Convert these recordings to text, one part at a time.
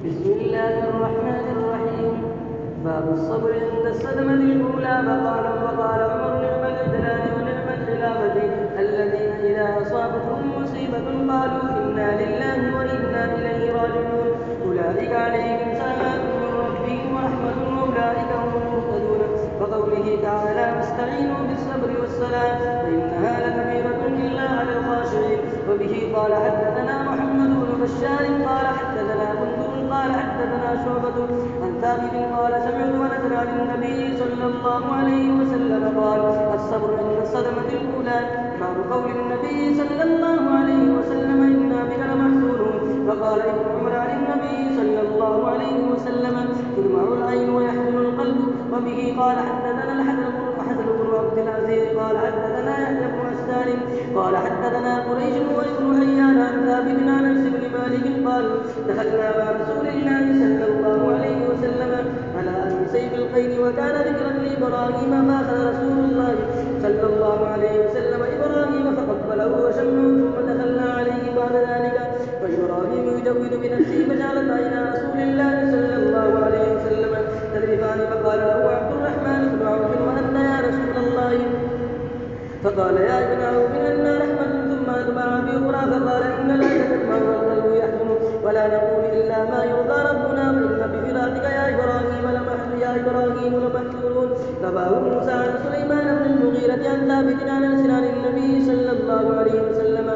بسم الله الرحمن الرحيم. باب الصبر عند الصدمة الأولى. وقال عمر: نعم الإدلال ونعم الخلافة الذين إذا أصابتهم مصيبة قالوا إنا لله وإنا إليه راجعون أولئك عليهم سلام من ربهم ورحمة وأولئك هم المهتدون. وقوله تعالى: واستعينوا بالصبر والصلاة فإنها لكبيرة إلا على الخاشعين. وبه قال حدثنا محمد بن بشار قال حدثنا بندر قال حدثنا شعبة عن ثابت قال: سمعت ونزل عن النبي صلى الله عليه وسلم قال: الصبر عند الصدمة الأولى. باب قول النبي صلى الله عليه وسلم: إنا بك لمحزونون. وقال ابن عمر عن النبي صلى الله عليه وسلم: تدمع العين ويحزن القلب. وبه قال حدثنا الحسن بن عبد العزيز قال حدثنا يحيى بن عسان قال حدثنا قريش وابن حيان عن ثابت عن انس بن مالك قال: دخلنا مع رسول الله صلى الله عليه وسلم على ابي سيف القين وكان ذكرا لابراهيم فاخذ رسول الله صلى الله عليه وسلم ابراهيم فقبله وشمه ثم دخلنا عليه بعد ذلك وابراهيم يجود بنفسه فجعلت عينا رسول الله صلى الله عليه وسلم تذرفان فقال له عبد الرحمن بن عوف: وانت يا رسول الله؟ فقال: يا ابن عوف إنا رحمة. ثم أتبع بأخرى فقال: إن العين تدمع والقلب يحزن ولا نقول إلا ما يرضى ربنا وإن بفراقك يا إبراهيم لمحزونون. رواه موسى عن سليمان بن المغيرة عن ثابت عن انس عن النبي صلى الله عليه وسلم.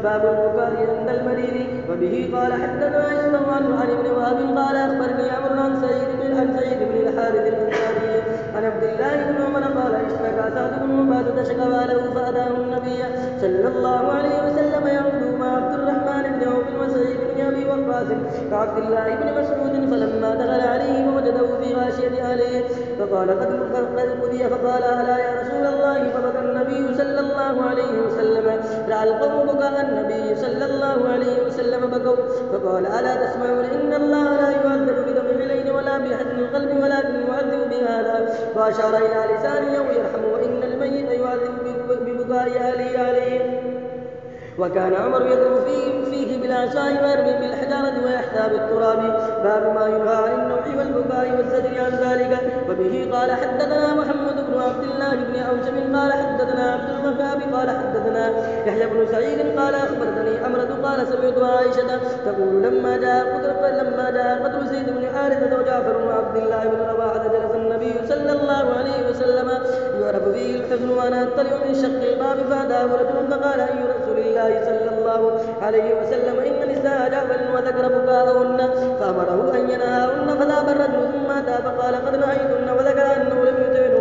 باب البكاء عند المريض. وبه قال حدثنا إسماعيل عن ابن وهب قال: أخبرني عمرو عن سعيد بن الحارث الأنصاري عن عبد الله بن عمر قال: اشتكى سعد بن عبادة شكوى له فأتاه النبي صلى الله عليه وسلم يعود مع عبد الرحمن بن عوف وسعيد بن أبي وقاص وعبد الله بن مسعود. فلما دخل عليه ووجده في غاشية أهله فقال: قد قضي. فقال: ألا يا رسول الله؟ فبكى النبي صلى الله عليه وسلم. رأى القوم بكاء النبي صلى الله عليه وسلم بكوا فقال: ألا تسمعون؟ إن الله لا يعذب بدمع العين ولا بحزن القلب ولكن يعذب بهذا. وأشار إلى لسانه يرحم وإن الميت يعذب ببكاء أهله عليه. وكان عمر يضرب فيه بالعصا ويرمي بالحجارة ويحثى بالتراب. باب ما ينهى عن النوح والبكاء والزجر عن ذلك. وبه قال حدثنا محمد بن عبد الله بن أوسم قال حدثنا عبد الوهاب قال حدثنا يحيى بن سعيد قال: أخبرتني أمرة قال: سمعت عائشة تقول: لما جاء قتل زيد بن حارثة وجعفر وعبد الله بن رواحة جلس النبي صلى الله عليه وسلم يعرف فيه الحزن وأنا أطلع من شق الباب فأتاه رجل فقال: أي رسول الله صلى الله عليه وسلم إن نساء جعفر وذكر بكاءهن فأمره أن ينهاهن. فذهب الرجل ثم أتى فقال: قد نهيتن وذكر أنه لم يطعنه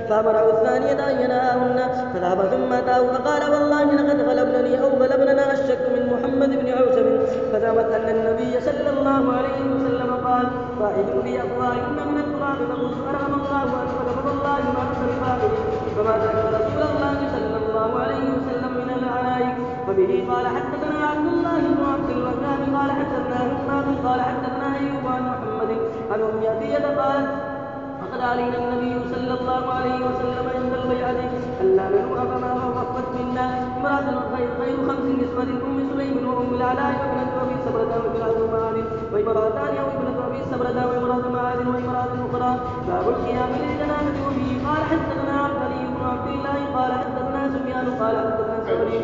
فأمره الثانية أن ينهاهن. فذهب ثم أتاه فقال: والله لقد غلبنني أو غلبننا الشك من محمد بن عوسم. فزعمت أن النبي صلى الله عليه وسلم قال: واحد بأفواههن من التراب فقلت: أرحم الله أن غضب الله ما نصر الفاقد. فما ترك رسول الله صلى الله عليه وسلم من العناء. وبه قال حدثنا عبد الله بن عبد الوهاب قال حدثنا همام قال حدثنا أيوب عن محمد عن أم عطية قالت: فقد علينا النبي صلى الله عليه وسلم عند البيعة ألا ننوء فما وقفت منا امرأة غير 5 نسوة: أم سليم وأم العلاء وابنة أبي سبرة وامرأة معاذ وامرأتان أو ابنة أبي سبرة وامرأة معاذ وامرأة أخرى. باب القيام للجنازة. وبه قال حدثنا عبد الله بن عبد الله قال حدثنا سفيان قال حدثنا سوري